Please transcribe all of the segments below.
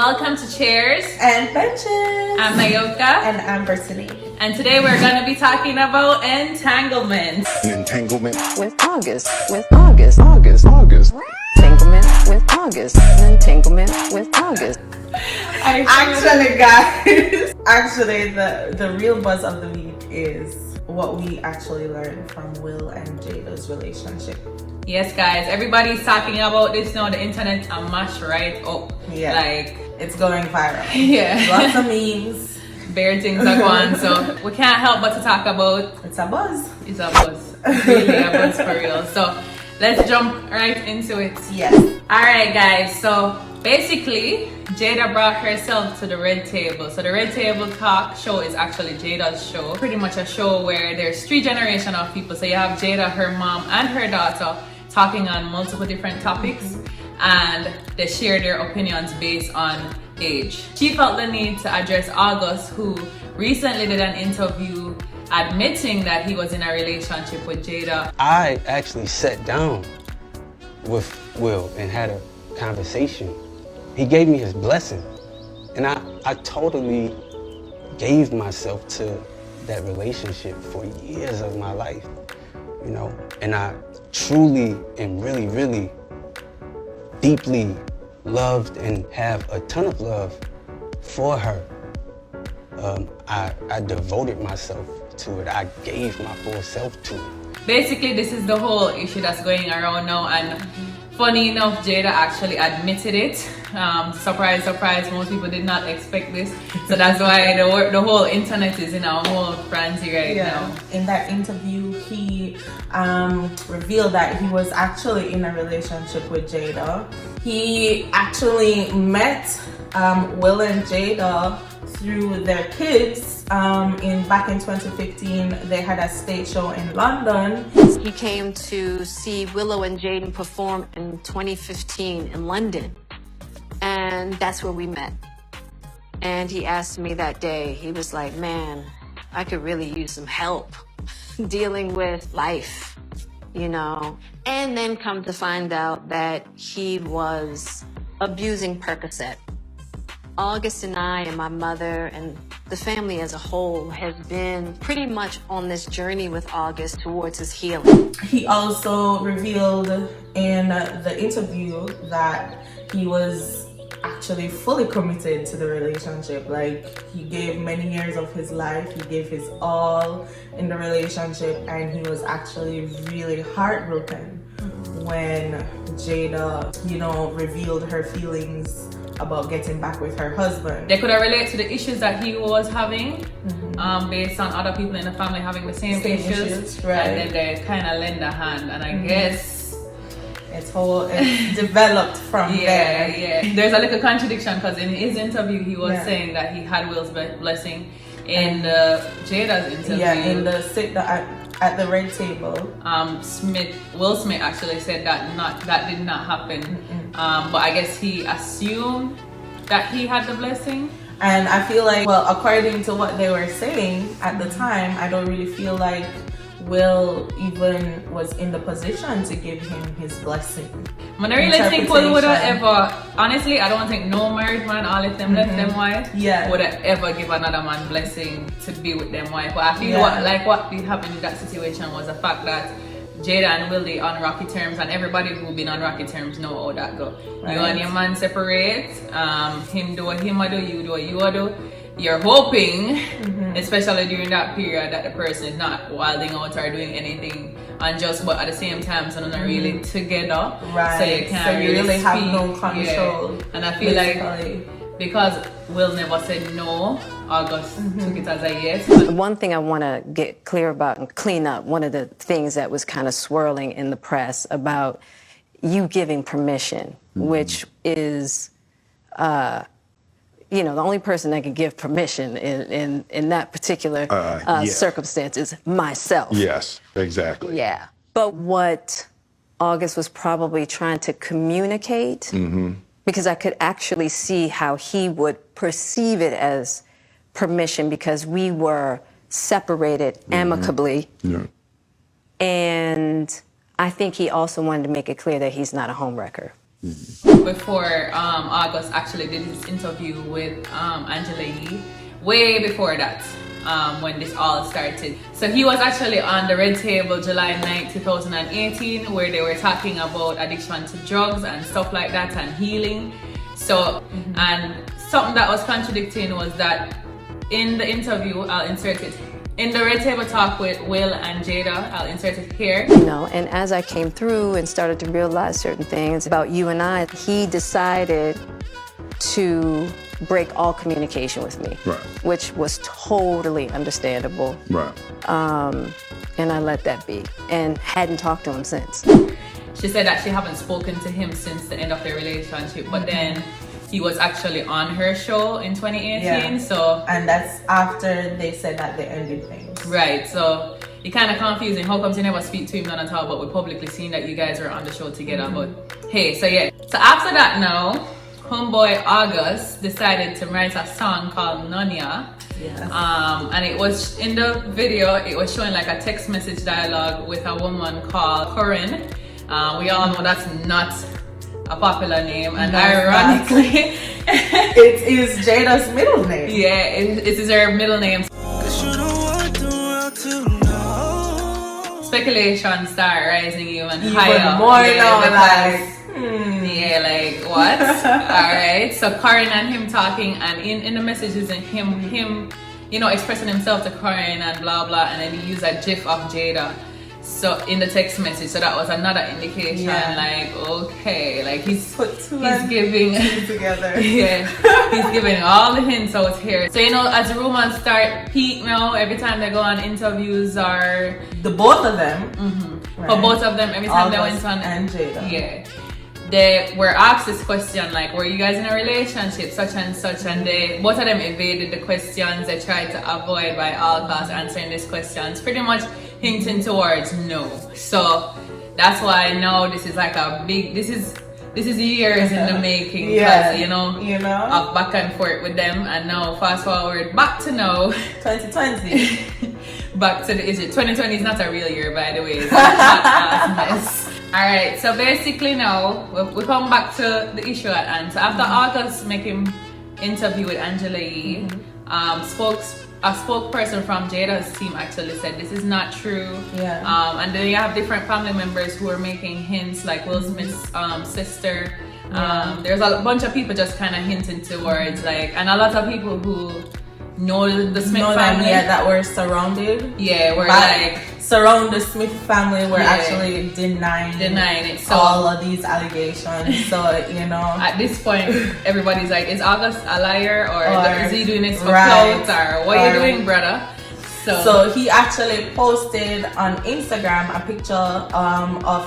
Welcome to Chairs and Benches. I'm Nayoka. And I'm Brittany. And today we're going to be talking about entanglement. An entanglement with August. Entanglement with August. An entanglement with August. Actually, guys, the real buzz of the week is what we actually learned from Will and Jada's relationship. Yes, guys, everybody's talking about this now. The internet's a mash right up. Yeah, like it's going viral. Yeah, lots of memes, bare things are going. So we can't help but to talk about. It's a buzz. It's a buzz. Really a buzz for real. So let's jump right into it. Yes. All right, guys. So basically, Jada brought herself to the Red Table. So the Red Table Talk show is actually Jada's show. Pretty much a show where there's 3 generations of people. So you have Jada, her mom, and her daughter talking on multiple different topics, and they share their opinions based on age. She felt the need to address August, who recently did an interview admitting that he was in a relationship with Jada. I actually sat down with Will and had a conversation. He gave me his blessing, and I totally gave myself to that relationship for years of my life, you know, and I truly and really deeply loved and have a ton of love for her. I devoted myself to it. I gave my full self to it. Basically, this is the whole issue that's going around now, and funny enough, Jada actually admitted it. Surprise, surprise, most people did not expect this. So that's why the whole internet is in a whole frenzy right now. In that interview, he revealed that he was actually in a relationship with Jada. He actually met Will and Jada through their kids. Back in 2015, they had a stage show in London. He came to see Willow and Jaden perform in 2015 in London, and that's where we met. And he asked me that day, he was like, man, I could really use some help dealing with life, you know? And then come to find out that he was abusing Percocet. August and I and my mother and the family as a whole has been pretty much on this journey with August towards his healing. He also revealed in the interview that he was actually fully committed to the relationship. Like, he gave many years of his life, he gave his all in the relationship, and he was actually really heartbroken when Jada, you know, revealed her feelings about getting back with her husband. They could have related to the issues that he was having, based on other people in the family having the same issues, right? And then they kind of lend a hand, and I guess it's developed from there. Yeah. There's a little contradiction, because in his interview he was saying that he had Will's blessing. In Jada's interview, in the sit at the Red Table, Will Smith actually said that did not happen. But I guess he assumed that he had the blessing. And I feel like, well, according to what they were saying at the time, I don't really feel like Will even was in the position to give him his blessing. I really think Will would have ever, honestly, I don't think no married man, all of them left them wife, would have ever give another man blessing to be with them wife. But I feel what did happen in that situation was the fact that Jada and Will, they on rocky terms, and everybody who been on rocky terms know how that go. Right. You and your man separate, him do what him do, you do what you do. You're hoping, especially during that period, that the person is not wilding out or doing anything unjust, but at the same time, so they're not really together. Right. So you can't really have speak. no control. Yeah. And I feel like because Will never said no, August took it as a yes. One thing I want to get clear about and clean up, one of the things that was kind of swirling in the press about you giving permission, which is, you know, the only person that can give permission in that particular circumstance is myself. Yes, exactly. Yeah. But what August was probably trying to communicate, because I could actually see how he would perceive it as permission, because we were separated amicably. And I think he also wanted to make it clear that he's not a homewrecker. Before August actually did his interview with Angela Yee, way before that, when this all started. So he was actually on the Red Table July 9, 2018, where they were talking about addiction to drugs and stuff like that and healing. So, and something that was contradicting was that in the interview, I'll insert it, in the Red Table talk with Will and Jada, I'll insert it here. You know, and as I came through and started to realize certain things about you and I, he decided to break all communication with me, Right. which was totally understandable. Right. And I let that be and hadn't talked to him since. She said that she haven't spoken to him since the end of their relationship, but then he was actually on her show in 2018, so... And that's after they said that they ended things. Right, so it kind of confusing. How come you never speak to him none at all, but we publicly seen that you guys were on the show together, but hey, so yeah. So after that now, homeboy August decided to write a song called Nonya. Yes. And it was, in the video, it was showing like a text message dialogue with a woman called Corinne. We all know that's not a popular name, and ironically it is Jada's middle name. Yeah, it is her middle name. Speculation start rising even higher. More yeah, like what? Alright, so Corinne and him talking, and in the messages and him you know, expressing himself to Corinne and blah blah, and then he used a gif of Jada. So in the text message, so that was another indication, like, okay, like he's giving together. Yeah, he's giving all the hints out here. So you know, as rumors start peak now, every time they go on interviews, or the both of them, right. For both of them, every time they went on, and Jada, they were asked this question, like, were you guys in a relationship, such and such, and they both of them evaded the questions. They tried to avoid by all costs answering these questions, pretty much hinting towards no. So that's why now this is like a big, this is years in the making, because you know of back and forth with them, and now fast forward back to now 2020 back to the issue. 2020 is not a real year, by the way. It's a hot ass mess. Alright, so basically now we come back to the issue at hand. So after August making interview with Angela Yee, a spokesperson from Jada's team actually said this is not true. And then you have different family members who are making hints, like Will Smith's sister. There's a bunch of people just kind of hinting towards, like, and a lot of people who know the Smith family that were surrounded. We're like surround the Smith family were actually denying it. So all of these allegations. So you know, at this point, everybody's like, is August a liar, or is he doing this for clout, or what are you doing, brother? So he actually posted on Instagram a picture of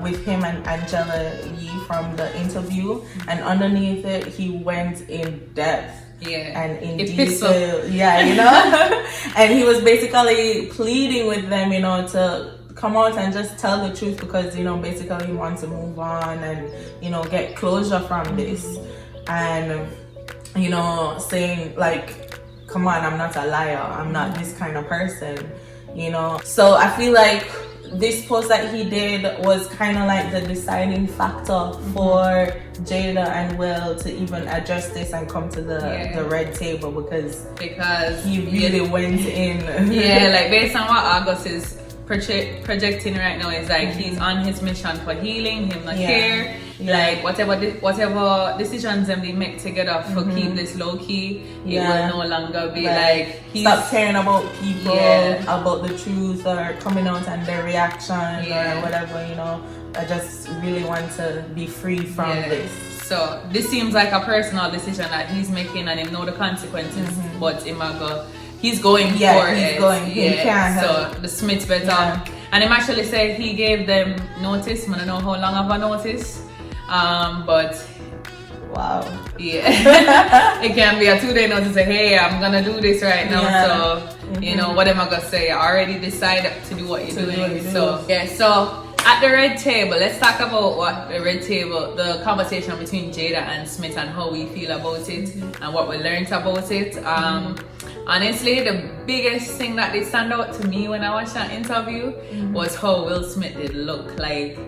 with him and Angela Yee from the interview, and underneath it he went in depth. And in detail, you know, and he was basically pleading with them, you know, to come out and just tell the truth, because you know, basically he wants to move on and you know, get closure from this, and you know, saying like, come on, I'm not a liar, I'm not this kind of person, you know. So I feel like this post that he did was kind of like the deciding factor for Jada and Will to even address this and come to the Red Table, because he really went in. Like based on what August is projecting right now, is like he's on his mission for healing, him not care. Like whatever decisions them they make together for keep this low key, it will no longer be like stop caring about people, about the truth, or coming out and their reaction or whatever, you know. I just really want to be free from this. So this seems like a personal decision that he's making, and him know the consequences, but he's going for it. He can't help. So the Smiths better. And him actually said he gave them notice. I don't know how long of a notice. But wow. It can be a 2-day notice, say, hey, I'm gonna do this right now. So you know, what am I gonna say? I already decided to do what you're doing. So at the Red Table, let's talk about what the Red Table, the conversation between Jada and Smith, and how we feel about it and what we learned about it. Honestly, the biggest thing that did stand out to me when I watched that interview was how Will Smith did look. Like,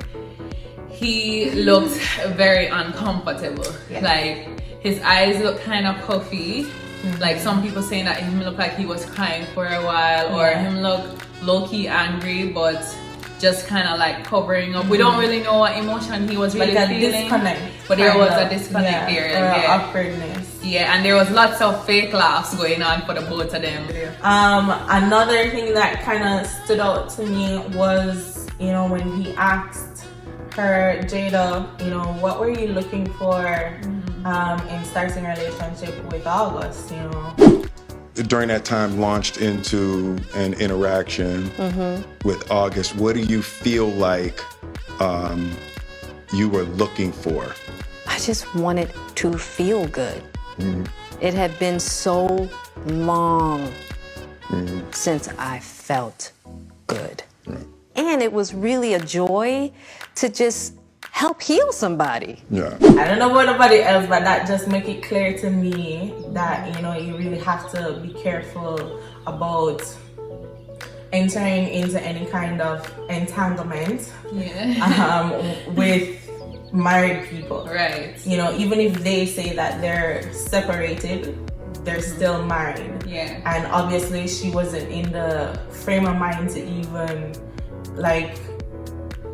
he looked very uncomfortable. Yeah. Like his eyes looked kind of puffy. Like some people saying that him looked like he was crying for a while, or him looked low-key angry, but just kind of like covering up. We don't really know what emotion he was really like a feeling. Disconnect, but there was a disconnect there. Awkwardness. Yeah, and there was lots of fake laughs going on for the both of them. Another thing that kind of stood out to me was, you know, when he asked her, Jada, you know, what were you looking for in starting a relationship with August, you know? During that time, launched into an interaction with August. What do you feel like you were looking for? I just wanted to feel good. It had been so long since I felt good. And it was really a joy to just help heal somebody. Yeah. I don't know about nobody else, but that just make it clear to me that, you know, you really have to be careful about entering into any kind of entanglement with married people. Right. You know, even if they say that they're separated, they're still married. Yeah. And obviously she wasn't in the frame of mind to even like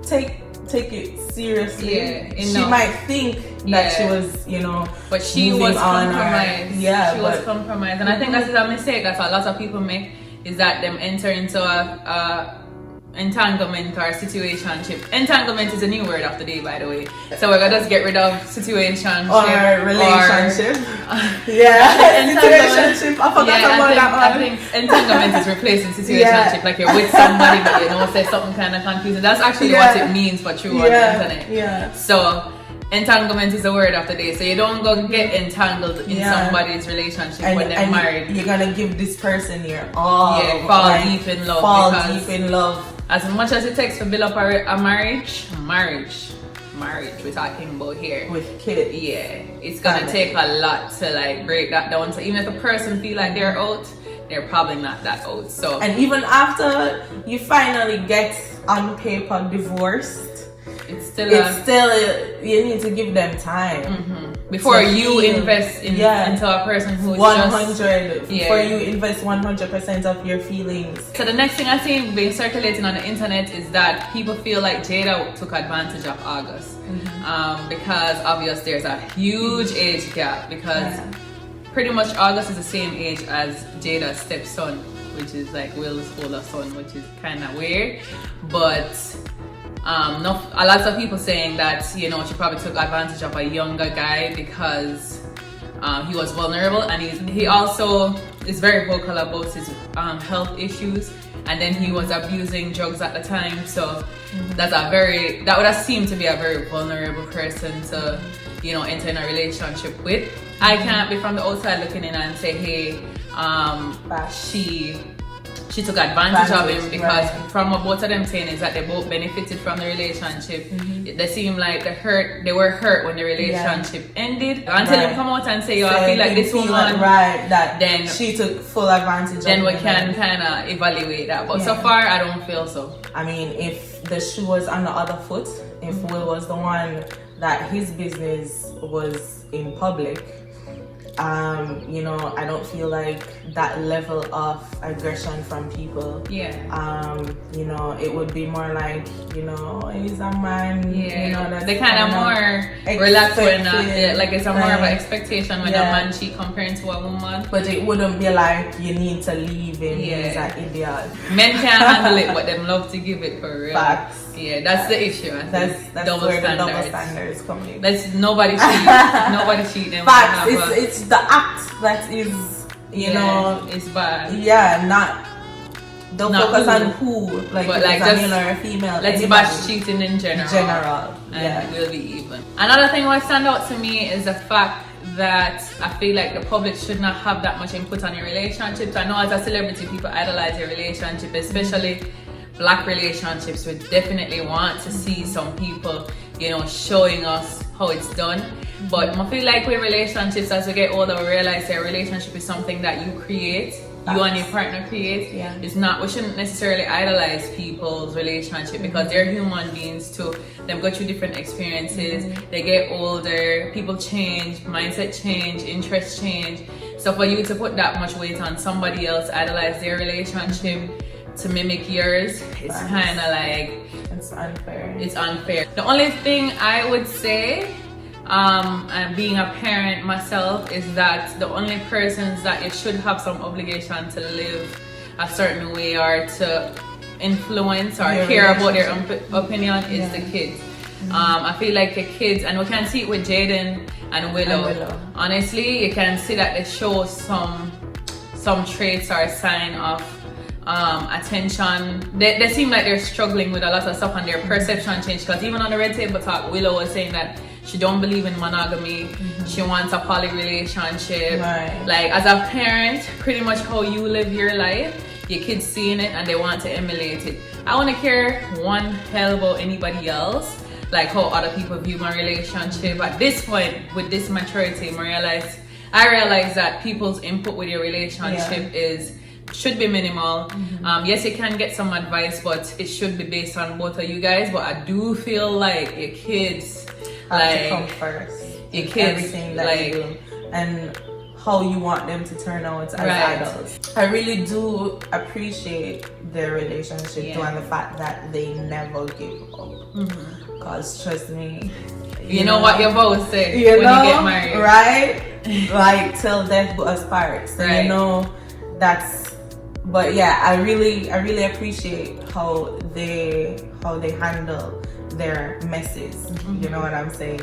take it seriously. Yeah, she might think that she was, you know, but she moving was on compromised. she was compromised, and I think that's a mistake that a lot of people make, is that them enter into a entanglement or situationship. Entanglement is a new word of the day, by the way. So we're gonna just get rid of situationship or relationship. Situationship. I forgot about that one. I think entanglement is replacing situationship. Like you're with somebody, but you know, say something kind of confusing. That's actually what it means for true on the internet. Yeah. So entanglement is the word of the day. So you don't go get entangled in somebody's relationship when they're married. You're gonna give this person your all. Yeah, fall deep in love. Fall deep in love. As much as it takes to build up a marriage, we're talking about here. With kids. Yeah, it's gonna take a lot to like break that down. So even if the person feel like they're out, they're probably not that out. So, and even after you finally get on paper divorced, it's still you need to give them time before you invest into a person who's 100 before you invest 100% of your feelings. So the next thing I think being circulating on the internet is that people feel like Jada took advantage of August because obviously there's a huge age gap, because pretty much August is the same age as Jada's stepson, which is like Will's older son, which is kind of weird, but a lot of people saying that, you know, she probably took advantage of a younger guy because he was vulnerable, and he also is very vocal about his health issues, and then he was abusing drugs at the time. So that would have seemed to be a very vulnerable person to, you know, enter in a relationship with. I can't be from the outside looking in and say, hey, she took advantage of him, because from what both of them saying is that they both benefited from the relationship. They seem like they were hurt when the relationship ended. Until him come out and say, yo, I feel like this woman, then she took full advantage then of we can kind of evaluate that. But so far, I don't feel so. I mean, if the shoe was on the other foot, if Will was the one that his business was in public, you know, I don't feel like that level of aggression from people. You know, it would be more like, you know, he's a man. You know, that's they kind of more relaxed when like it's a more of an expectation when a man cheat comparing to a woman. But it wouldn't be like you need to leave him. He's an idiot. Men can't handle it, but them love to give it for real. Facts. Yeah, that's the issue. That's where the double standards come in. Nobody cheat. Nobody cheat them. Facts. It's the act that is, you know, it's bad. Don't focus on who, like, but if like it's a male or a female. Let's bash cheating in general. And we'll be even. Another thing that stand out to me is the fact that I feel like the public should not have that much input on your relationships. I know as a celebrity, people idolize your relationship, especially Black relationships. We definitely want to see some people, you know, showing us how it's done. But I feel like with relationships, as we get older, we realize that a relationship is something that you create you and your partner create. It's not, we shouldn't necessarily idolize people's relationship because they're human beings too. They go through different experiences, they get older, people change, mindset change, interests change. So for you to put that much weight on somebody else, idolize their relationship to mimic yours, it's kind of like, it's unfair. It's unfair. The only thing I would say, and being a parent myself, is that the only persons that you should have some obligation to live a certain way or to influence or care about their opinion is the kids. I feel like the kids, and we can see it with Jaden and Willow. Honestly, you can see that they show some traits or sign of attention. They seem like they're struggling with a lot of stuff and their perception changed, because even on the Red Table Talk, Willow was saying that she don't believe in monogamy. She wants a poly relationship. Like, as a parent, pretty much how you live your life, your kids seeing it and they want to emulate it. I want to care one hell about anybody else, like how other people view my relationship. At this point, with this maturity, I realize that people's input with your relationship should be minimal. Yes, you can get some advice, but it should be based on both of you guys. But I do feel like your kids have to come first. Your kids, everything that you do, and how you want them to turn out as adults. I really do appreciate their relationship too, and the fact that they never give up. Because trust me, you know what your both say when you get married, right? Like till death do us part. So you know that's. But yeah, I really appreciate how they handle their messes. You know what I'm saying?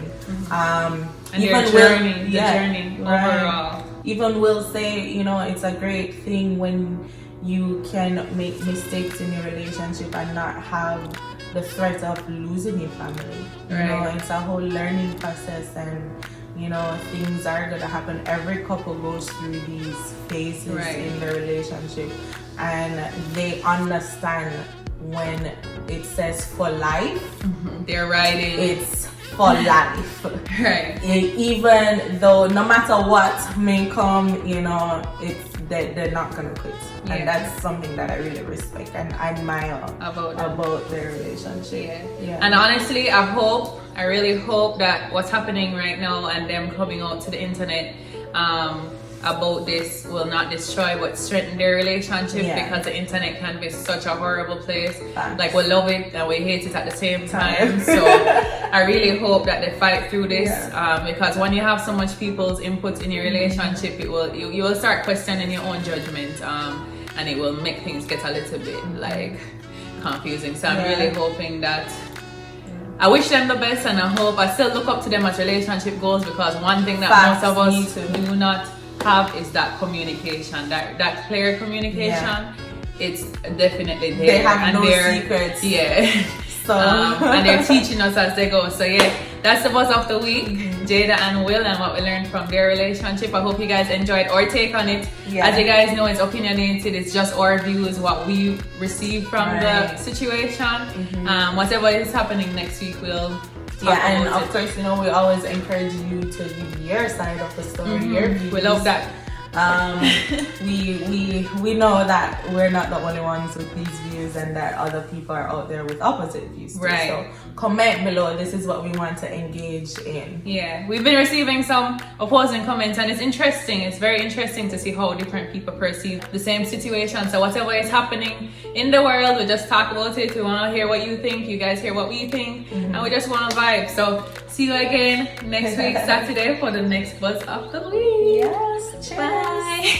And even the journey overall. Even will say, you know, it's a great thing when you can make mistakes in your relationship and not have the threat of losing your family. You know, it's a whole learning process, and you know, things are gonna happen. Every couple goes through these phases in their relationship, and they understand when it says for life, they're writing it's for life. Even though no matter what may come, you know, they're not gonna quit. And that's something that I really respect and admire about their relationship. And honestly, I really hope that what's happening right now and them coming out to the internet about this will not destroy but strengthen their relationship, because the internet can be such a horrible place. Like, we love it and we hate it at the same time. So I really hope that they fight through this, because when you have so much people's input in your relationship, you will start questioning your own judgment, and it will make things get a little bit like confusing. So I'm really hoping that I wish them the best, and I still look up to them as relationship goals, because one thing that most of us do not have is that communication, that clear communication. It's definitely there. They have no secrets. So and they're teaching us as they go. So that's the buzz of the week, Jada and Will, and what we learned from their relationship. I hope you guys enjoyed our take on it. As you guys know, it's opinionated. It's just our views, what we receive from the situation. Whatever is happening next week, we'll and of course, you know, we always encourage you to give your side of the story, your views. We love that. We know that we're not the only ones with these views, and that other people are out there with opposite views too. So comment below. This is what we want to engage in. We've been receiving some opposing comments, and it's interesting. It's very interesting to see how different people perceive the same situation. So whatever is happening in the world, we just talk about it. We want to hear what you think. You guys hear what we think, and we just want to vibe. So see you again next week, Saturday, for the next buzz of the week. Cheers. Bye.